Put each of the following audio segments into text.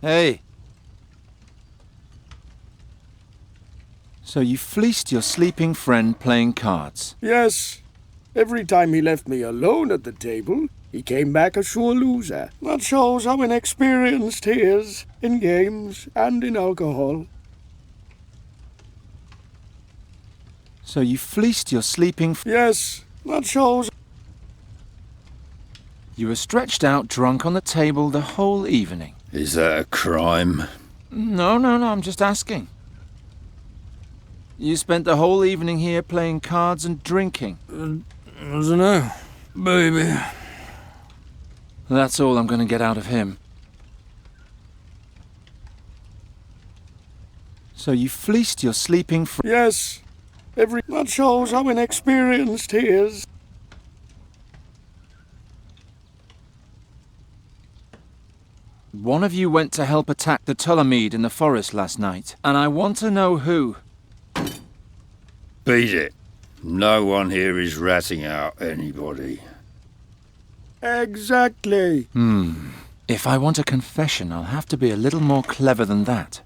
Hey. So you fleeced your sleeping friend playing cards? Yes. Every time he left me alone at the table, he came back a sure loser. That shows how inexperienced he is in games and in alcohol. So you fleeced your sleeping Yes, that shows. You were stretched out drunk on the table the whole evening. Is that a crime? No, I'm just asking. You spent the whole evening here playing cards and drinking. I don't know, baby. That's all I'm going to get out of him. So you fleeced your sleeping friend? Yes. That shows how inexperienced he is. One of you went to help attack the Ptolemede in the forest last night, and I want to know who. Beat it. No one here is ratting out anybody. Exactly. If I want a confession, I'll have to be a little more clever than that.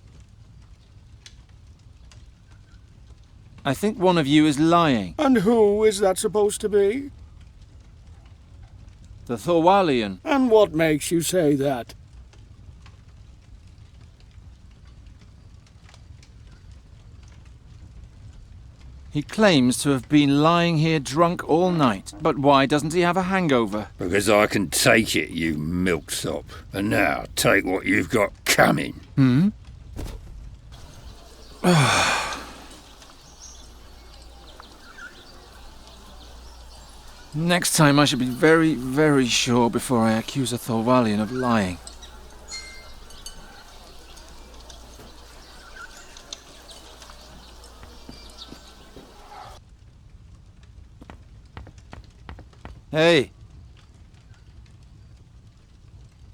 I think one of you is lying. And who is that supposed to be? The Thorwalian. And what makes you say that? He claims to have been lying here drunk all night. But why doesn't he have a hangover? Because I can take it, you milksop. And now, take what you've got coming. Next time I should be very, very sure before I accuse a Thorwalian of lying. Hey.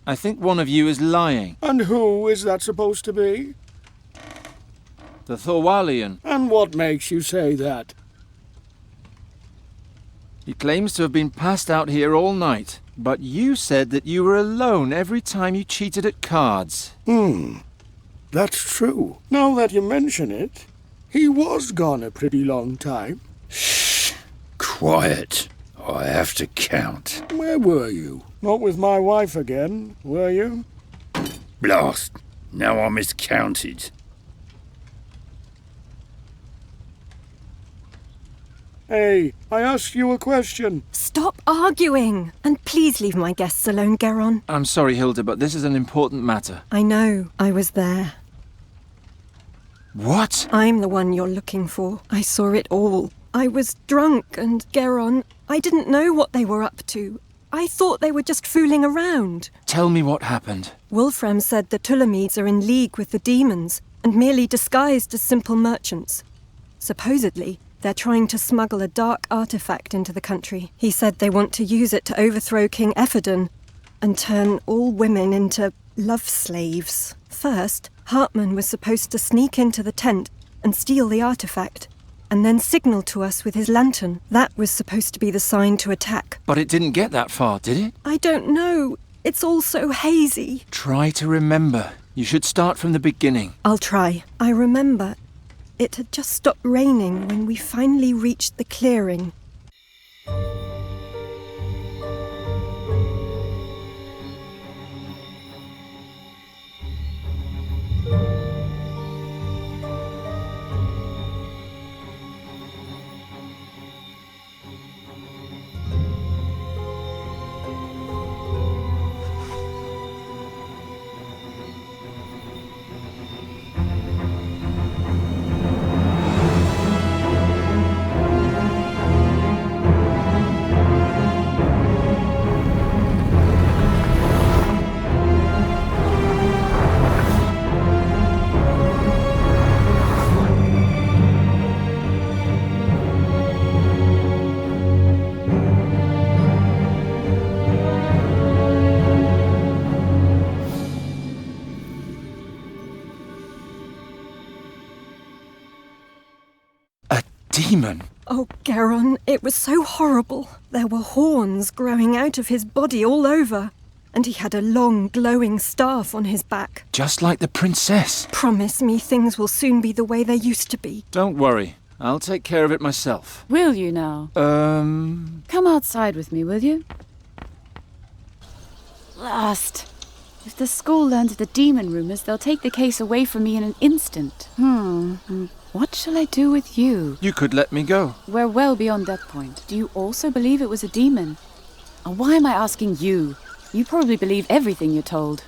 I think one of you is lying. And who is that supposed to be? The Thorwalian. And what makes you say that? He claims to have been passed out here all night, but you said that you were alone every time you cheated at cards. That's true. Now that you mention it, he was gone a pretty long time. Shh. Quiet. I have to count. Where were you? Not with my wife again, were you? Blast. Now I miscounted. Hey, I asked you a question. Stop arguing! And please leave my guests alone, Geron. I'm sorry, Hilda, but this is an important matter. I know. I was there. What? I'm the one you're looking for. I saw it all. I was drunk, and Geron, I didn't know what they were up to. I thought they were just fooling around. Tell me what happened. Wolfram said the Ptolemedes are in league with the demons and merely disguised as simple merchants. Supposedly, they're trying to smuggle a dark artifact into the country. He said they want to use it to overthrow King Ephedon and turn all women into love slaves. First, Hartman was supposed to sneak into the tent and steal the artifact, and then signal to us with his lantern. That was supposed to be the sign to attack. But it didn't get that far, did it? I don't know. It's all so hazy. Try to remember. You should start from the beginning. I'll try. I remember it had just stopped raining when we finally reached the clearing. Demon. Oh, Geron, it was so horrible. There were horns growing out of his body all over. and he had a long, glowing staff on his back. Just like the princess. Promise me things will soon be the way they used to be. Don't worry. I'll take care of it myself. Will you now? Come outside with me, will you? Last. If the school learns of the demon rumors, they'll take the case away from me in an instant. What shall I do with you? You could let me go. We're well beyond that point. Do you also believe it was a demon? Why am I asking you? You probably believe everything you're told.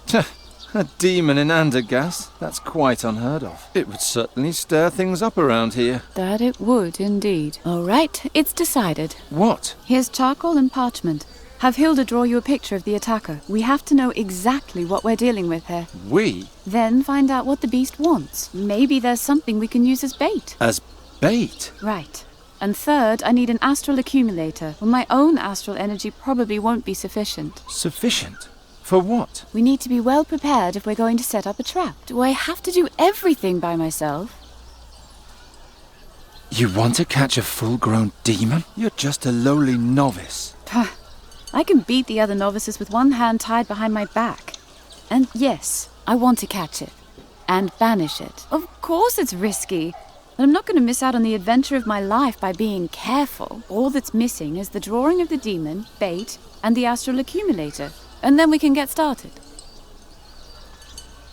A demon in Andergast? That's quite unheard of. It would certainly stir things up around here. That it would, indeed. All right, it's decided. What? Here's charcoal and parchment. Have Hilda draw you a picture of the attacker. We have to know exactly what we're dealing with here. We? Then find out what the beast wants. Maybe there's something we can use as bait. As bait? Right. And third, I need an astral accumulator. Well, my own astral energy probably won't be sufficient. Sufficient? For what? We need to be well prepared if we're going to set up a trap. Do I have to do everything by myself? You want to catch a full-grown demon? You're just a lowly novice. I can beat the other novices with one hand tied behind my back. And yes, I want to catch it. And banish it. Of course it's risky. But I'm not going to miss out on the adventure of my life by being careful. All that's missing is the drawing of the demon, bait, and the astral accumulator. And then we can get started.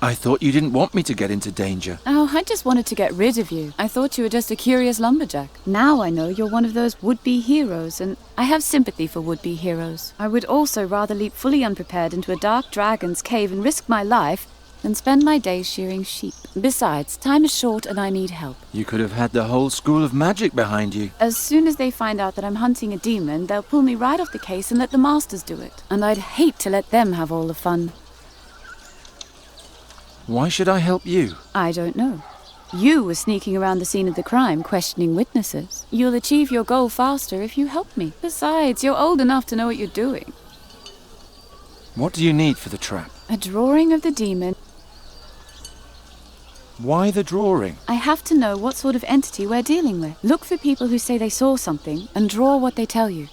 I thought you didn't want me to get into danger. Oh, I just wanted to get rid of you. I thought you were just a curious lumberjack. Now I know you're one of those would-be heroes, and I have sympathy for would-be heroes. I would also rather leap fully unprepared into a dark dragon's cave and risk my life than spend my days shearing sheep. Besides, time is short and I need help. You could have had the whole school of magic behind you. As soon as they find out that I'm hunting a demon, they'll pull me right off the case and let the masters do it. And I'd hate to let them have all the fun. Why should I help you? I don't know. You were sneaking around the scene of the crime, questioning witnesses. You'll achieve your goal faster if you help me. Besides, you're old enough to know what you're doing. What do you need for the trap? A drawing of the demon. Why the drawing? I have to know what sort of entity we're dealing with. Look for people who say they saw something and draw what they tell you.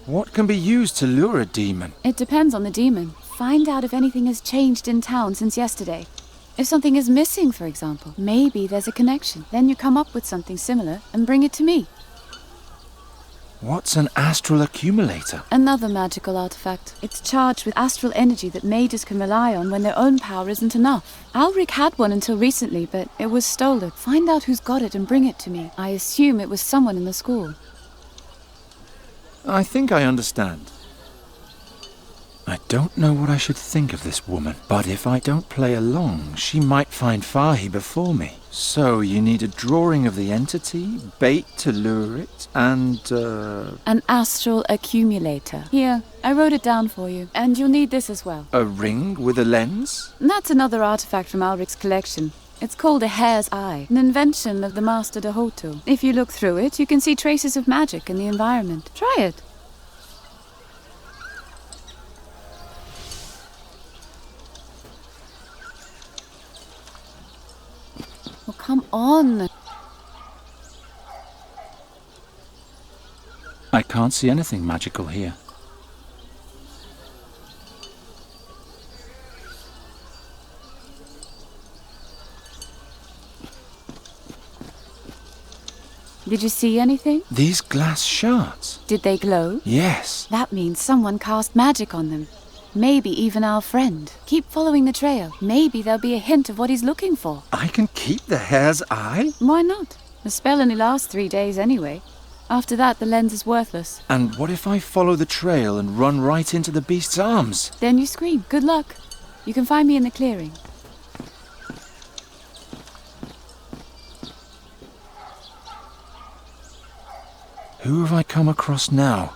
What can be used to lure a demon? It depends on the demon. Find out if anything has changed in town since yesterday. If something is missing, for example, maybe there's a connection. Then you come up with something similar and bring it to me. What's an astral accumulator? Another magical artifact. It's charged with astral energy that mages can rely on when their own power isn't enough. Alric had one until recently, but it was stolen. Find out who's got it and bring it to me. I assume it was someone in the school. I think I understand. I don't know what I should think of this woman, but if I don't play along, she might find Fahi before me. So you need a drawing of the entity, bait to lure it, and An astral accumulator. Here, I wrote it down for you, and you'll need this as well. a ring with a lens? That's another artifact from Alric's collection. It's called a hare's eye, an invention of the Master Dahoto. If you look through it, you can see traces of magic in the environment. Try it. Oh, come on. I can't see anything magical here. Did you see anything? These glass shards? Did they glow? Yes. That means someone cast magic on them. Maybe even our friend. Keep following the trail. Maybe there'll be a hint of what he's looking for. I can keep the hare's eye? Why not? The spell only lasts 3 days anyway. After that, the lens is worthless. And what if I follow the trail and run right into the beast's arms? Then you scream. Good luck. You can find me in the clearing. Who have I come across now?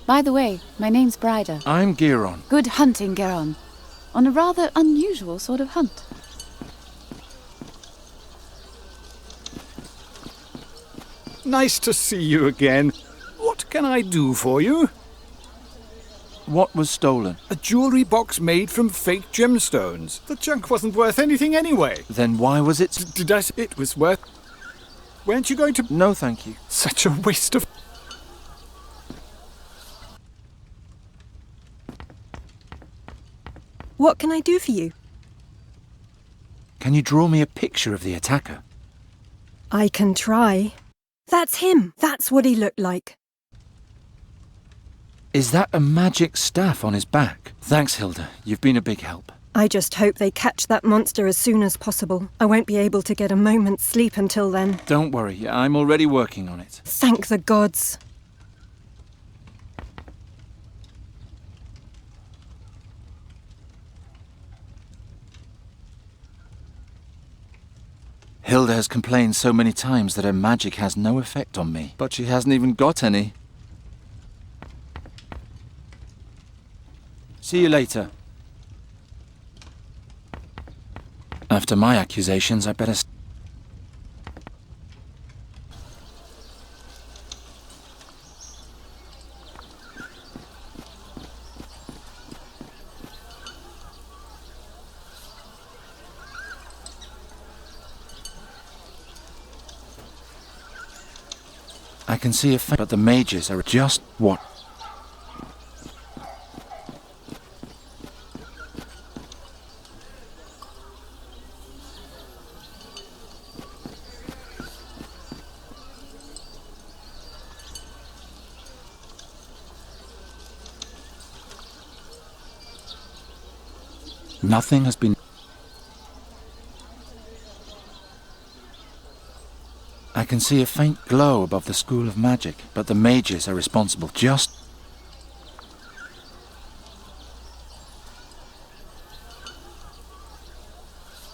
By the way, my name's Bryda. I'm Giron. Good hunting, Geron. On a rather unusual sort of hunt. Nice to see you again. What can I do for you? What was stolen? A jewelry box made from fake gemstones. The junk wasn't worth anything anyway. Then why was it... Did I say it was worth... Weren't you going to... No, thank you. Such a waste of... What can I do for you? Can you draw me a picture of the attacker? I can try. That's him. That's what he looked like. Is that a magic staff on his back? Thanks, Hilda. You've been a big help. I just hope they catch that monster as soon as possible. I won't be able to get a moment's sleep until then. Don't worry, I'm already working on it. Thank the gods. Hilda has complained so many times that her magic has no effect on me, but she hasn't even got any. See you later. After my accusations, I better... I can see a faint, but the mages are just what? Nothing has been... I can see a faint glow above the School of Magic, but the mages are responsible just...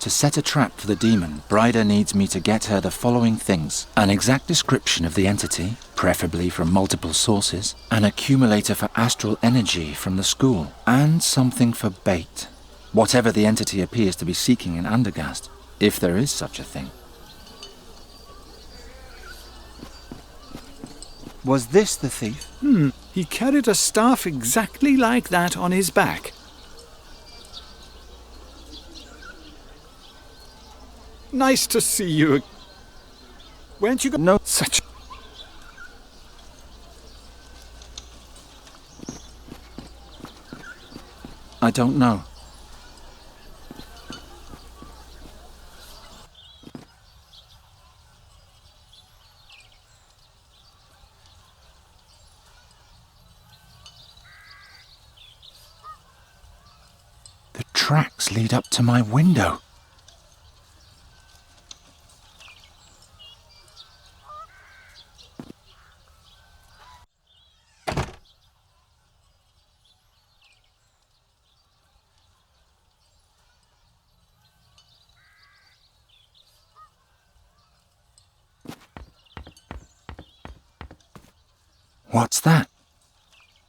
To set a trap for the demon, Bryda needs me to get her the following things. An exact description of the entity, preferably from multiple sources, an accumulator for astral energy from the school, and something for bait. Whatever the entity appears to be seeking in Andergast, if there is such a thing. Was this the thief? He carried a staff exactly like that on his back. Nice to see you. Weren't you go- No. Such... I don't know. The tracks lead up to my window. What's that?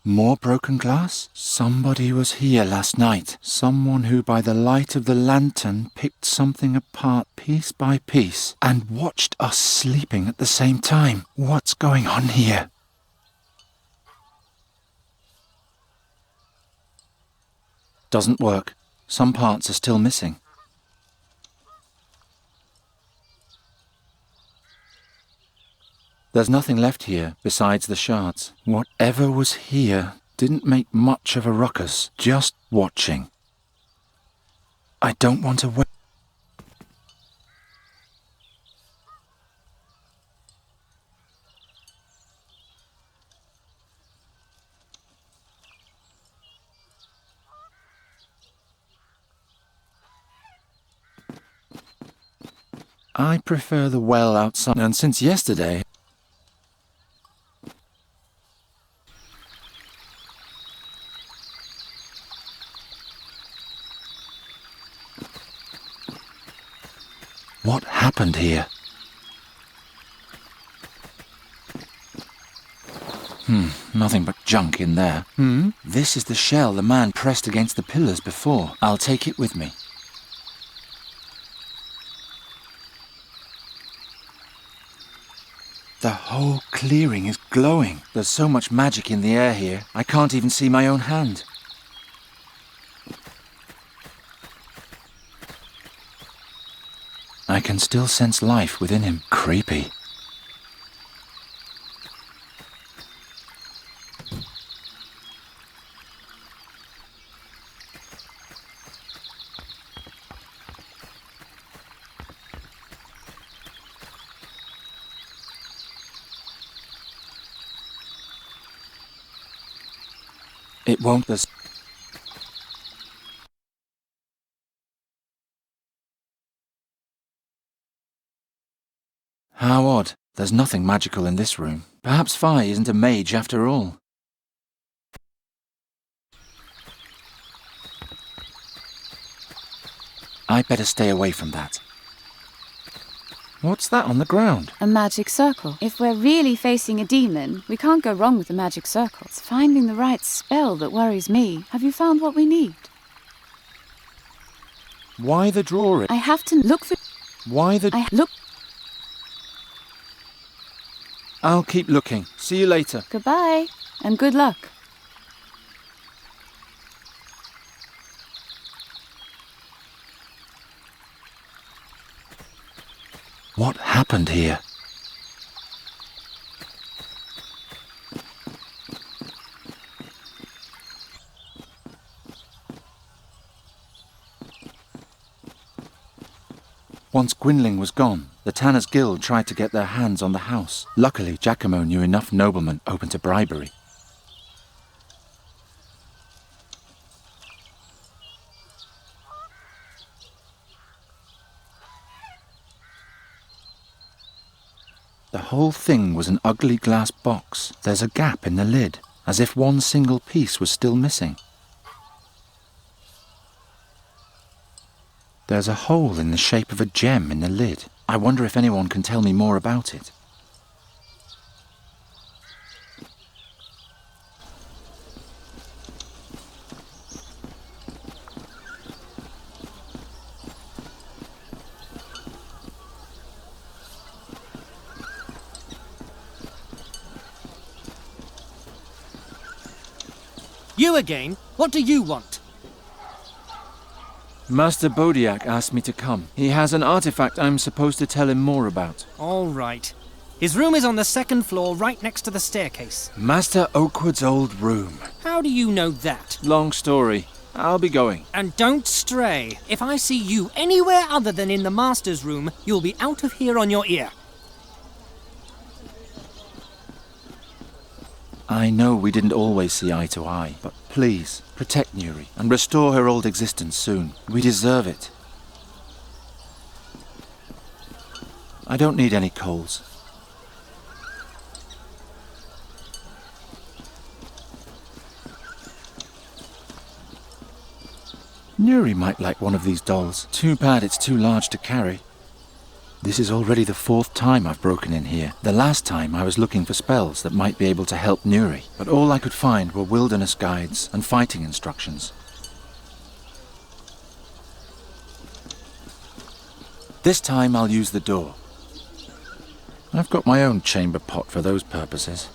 More broken glass? Somebody was here last night. Someone who by the light of the lantern picked something apart piece by piece and watched us sleeping at the same time. What's going on here? Doesn't work. Some parts are still missing. There's nothing left here besides the shards. Whatever was here didn't make much of a ruckus, just watching. I don't want to wait. I prefer the well outside, and since yesterday... What happened here? Nothing but junk in there. This is the shell the man pressed against the pillars before. I'll take it with me. The whole clearing is glowing. There's so much magic in the air here, I can't even see my own hand. I can still sense life within him. Creepy. It won't. There's... How odd. There's nothing magical in this room. Perhaps Fi isn't a mage after all. I'd better stay away from that. What's that on the ground? A magic circle. If we're really facing a demon, we can't go wrong with the magic circle. It's finding the right spell that worries me. Have you found what we need? Why the drawing? I have to look for... Why the... Look... I'll keep looking. See you later. Goodbye, and good luck. What happened here? Once Gwynling was gone, the Tanners' Guild tried to get their hands on the house. Luckily, Giacomo knew enough noblemen open to bribery. The whole thing was an ugly glass box. There's a gap in the lid, as if one single piece was still missing. There's a hole in the shape of a gem in the lid. I wonder if anyone can tell me more about it. You again? What do you want? Master Bodiak asked me to come. He has an artifact I'm supposed to tell him more about. All right. His room is on the second floor, right next to the staircase. Master Oakwood's old room. How do you know that? Long story. I'll be going. And don't stray. If I see you anywhere other than in the master's room, you'll be out of here on your ear. I know we didn't always see eye to eye, but please, protect Nuri and restore her old existence soon. We deserve it. I don't need any coals. Nuri might like one of these dolls. Too bad it's too large to carry. This is already the 4th time I've broken in here. The last time I was looking for spells that might be able to help Nuri, but all I could find were wilderness guides and fighting instructions. This time I'll use the door. I've got my own chamber pot for those purposes.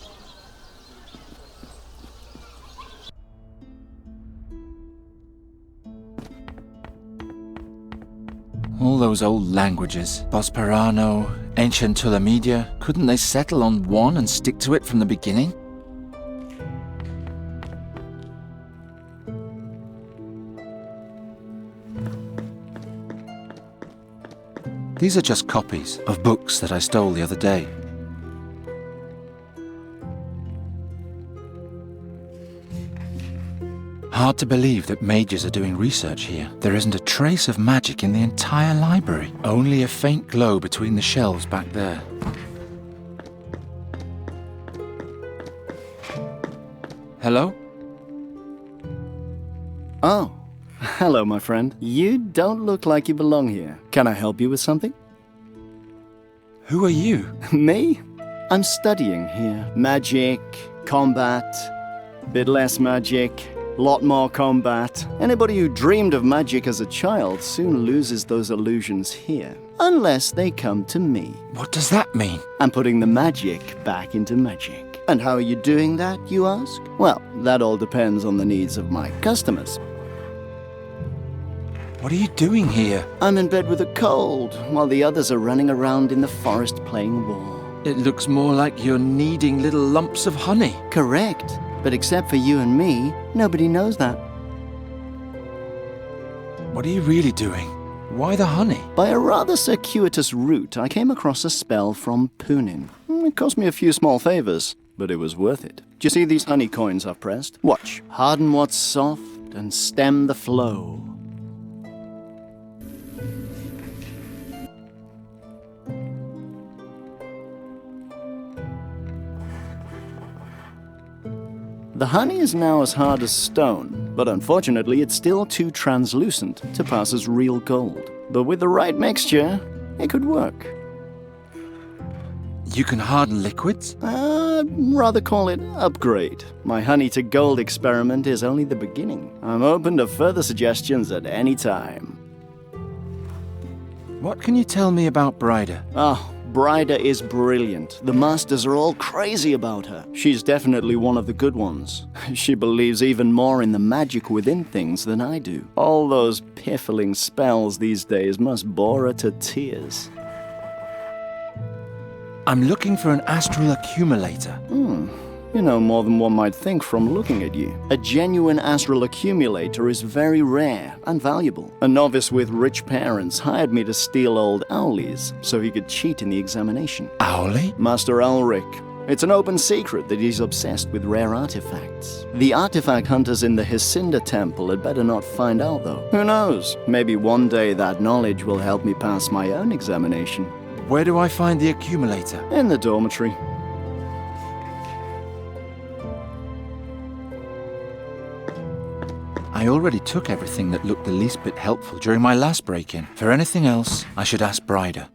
All those old languages, Bosperano, ancient Tulamedia, couldn't they settle on one and stick to it from the beginning? These are just copies of books that I stole the other day. Hard to believe that mages are doing research here. There isn't a trace of magic in the entire library. Only a faint glow between the shelves back there. Hello? Oh, hello, my friend. You don't look like you belong here. Can I help you with something? Who are you? Me? I'm studying here. Magic, combat, bit less magic, lot more combat. Anybody who dreamed of magic as a child soon loses those illusions here. Unless they come to me. What does that mean? I'm putting the magic back into magic. And how are you doing that, you ask? Well, that all depends on the needs of my customers. What are you doing here? I'm in bed with a cold, while the others are running around in the forest playing war. It looks more like you're kneading little lumps of honey. Correct. But except for you and me, nobody knows that. What are you really doing? Why the honey? By a rather circuitous route, I came across a spell from Punin. It cost me a few small favors. but it was worth it. Do you see these honey coins I've pressed? Watch. Harden what's soft and stem the flow. The honey is now as hard as stone, but unfortunately it's still too translucent to pass as real gold. But with the right mixture, it could work. You can harden liquids? Rather call it upgrade. My honey to gold experiment is only the beginning. I'm open to further suggestions at any time. What can you tell me about Bryda? Oh, Bryda is brilliant. The masters are all crazy about her. She's definitely one of the good ones. She believes even more in the magic within things than I do. All those piffling spells these days must bore her to tears. I'm looking for an astral accumulator. You know more than one might think from looking at you. A genuine astral accumulator is very rare and valuable. A novice with rich parents hired me to steal old Owley's so he could cheat in the examination. Owley? Master Ulrich. It's an open secret that he's obsessed with rare artifacts. The artifact hunters in the Hycinda Temple had better not find out, though. Who knows? Maybe one day that knowledge will help me pass my own examination. Where do I find the accumulator? In the dormitory. I already took everything that looked the least bit helpful during my last break-in. For anything else, I should ask Bryda.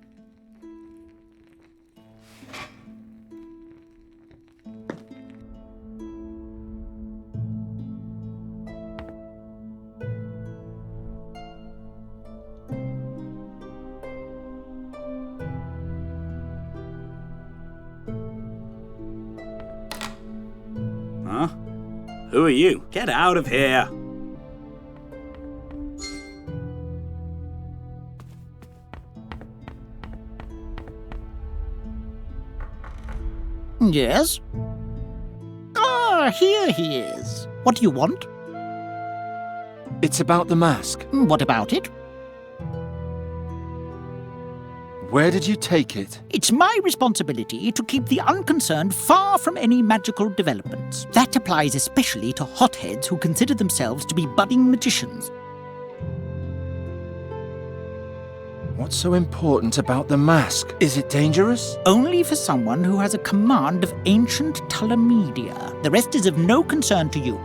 Huh? Who are you? Get out of here! Yes? Ah, here he is. What do you want? It's about the mask. What about it? Where did you take it? It's my responsibility to keep the unconcerned far from any magical developments. That applies especially to hotheads who consider themselves to be budding magicians. What's so important about the mask? Is it dangerous? Only for someone who has a command of ancient Talamedia. The rest is of no concern to you.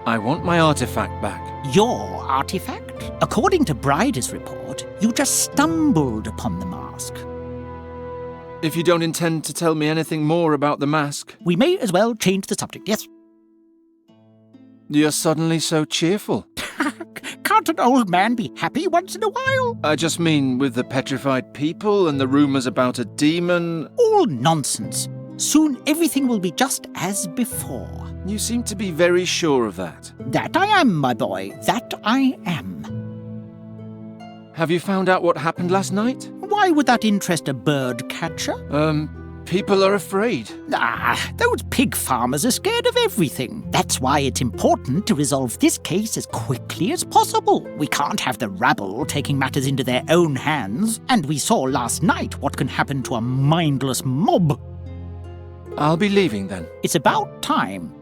I want my artifact back. Your artifact? According to Bryda's report, you just stumbled upon the mask. If you don't intend to tell me anything more about the mask... We may as well change the subject, yes? You're suddenly so cheerful. Can't an old man be happy once in a while? I just mean with the petrified people and the rumours about a demon... All nonsense. Soon everything will be just as before. You seem to be very sure of that. That I am, my boy. That I am. Have you found out what happened last night? Why would that interest a bird catcher? People are afraid. Those pig farmers are scared of everything. That's why it's important to resolve this case as quickly as possible. We can't have the rabble taking matters into their own hands. And we saw last night what can happen to a mindless mob. I'll be leaving then. It's about time.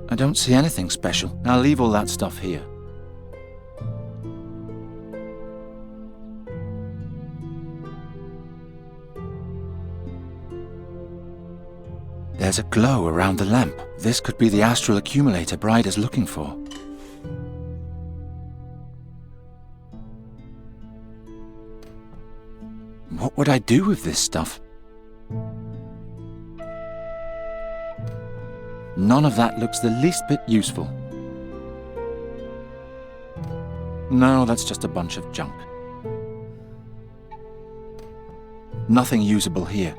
I don't see anything special. I'll leave all that stuff here. There's a glow around the lamp. This could be the astral accumulator Bride is looking for. What would I do with this stuff? None of that looks the least bit useful. No, that's just a bunch of junk. Nothing usable here.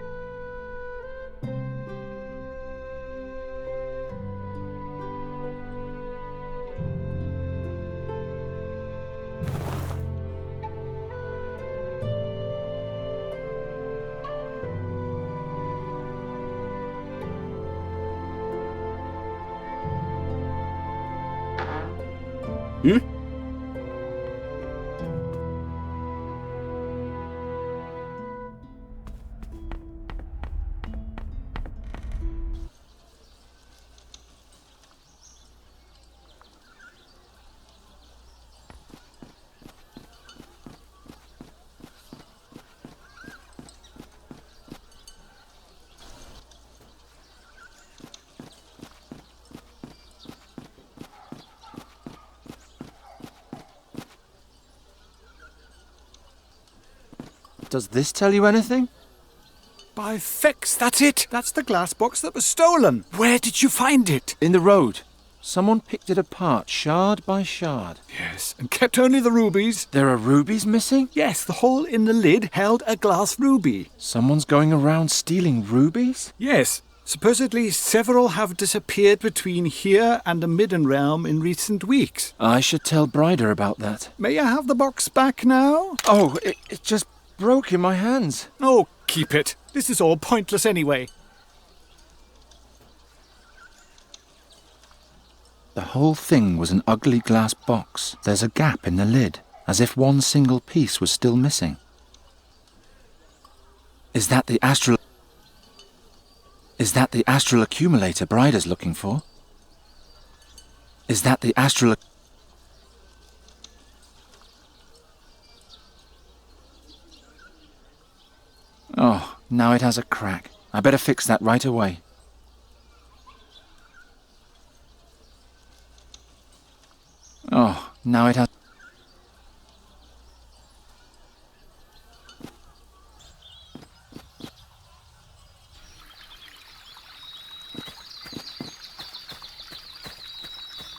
Does this tell you anything? By fex, that's it! That's the glass box that was stolen! Where did you find it? In the road. Someone picked it apart, shard by shard. Yes, and kept only the rubies. There are rubies missing? Yes, the hole in the lid held a glass ruby. Someone's going around stealing rubies? Yes. Supposedly several have disappeared between here and the Midden Realm in recent weeks. I should tell Brider about that. May I have the box back now? Oh, it just broke in my hands. Oh, keep it. This is all pointless anyway. The whole thing was an ugly glass box. There's a gap in the lid, as if one single piece was still missing. Is that the astral accumulator Brider's looking for? Is that the astral... Oh, now it has a crack. I better fix that right away. Oh, now it has...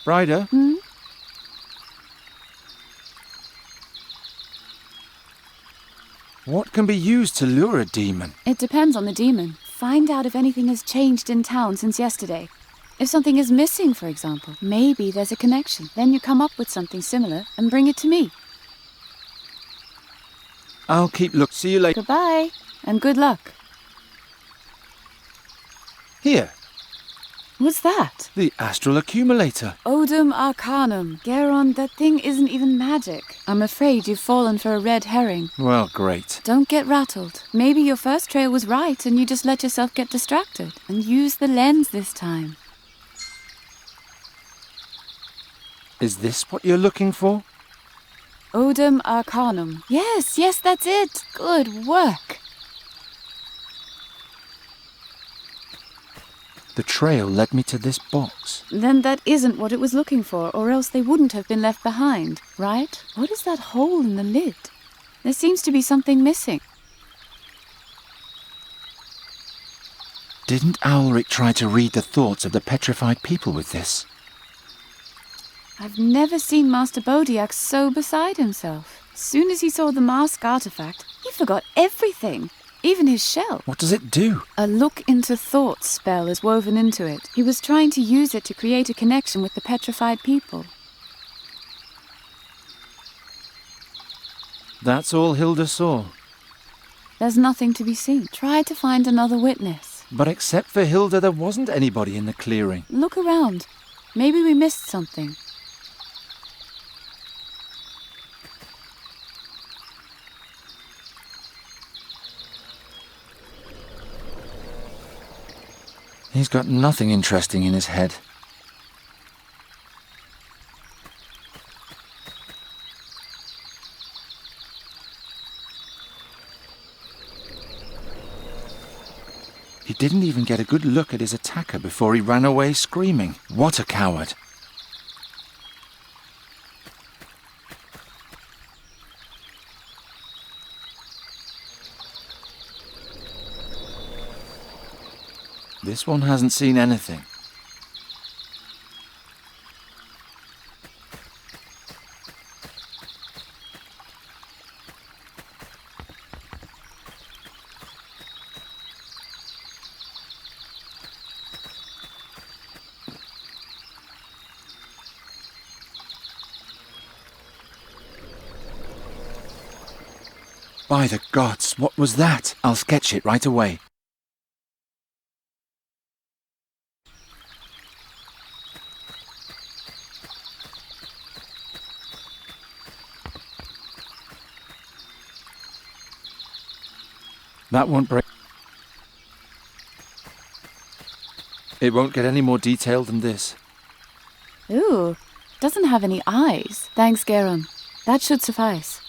Brider? What can be used to lure a demon? It depends on the demon. Find out if anything has changed in town since yesterday. If something is missing, for example, maybe there's a connection. Then you come up with something similar and bring it to me. I'll keep look. See you later. Goodbye, and good luck. Here, What's that? the astral accumulator. Odum Arcanum. Geron, that thing isn't even magic. I'm afraid you've fallen for a red herring. Well, great. Don't get rattled. Maybe your first trail was right and you just let yourself get distracted. And use the lens this time. Is this what you're looking for? Odum Arcanum. Yes, that's it. Good work. The trail led me to this box. Then that isn't what it was looking for, or else they wouldn't have been left behind, right? What is that hole in the lid? There seems to be something missing. Didn't Owlric try to read the thoughts of the petrified people with this? I've never seen Master Bodiac so beside himself. As soon as he saw the mask artifact, he forgot everything. Even his shell. What does it do? A look into thoughts spell is woven into it. He was trying to use it to create a connection with the petrified people. That's all Hilda saw. There's nothing to be seen. Try to find another witness. But except for Hilda, there wasn't anybody in the clearing. Look around. Maybe we missed something. He's got nothing interesting in his head. He didn't even get a good look at his attacker before he ran away screaming. What a coward! This one hasn't seen anything. By the gods, what was that? I'll sketch it right away. That won't break. It won't get any more detailed than this. Ooh, doesn't have any eyes. Thanks, Garum. That should suffice.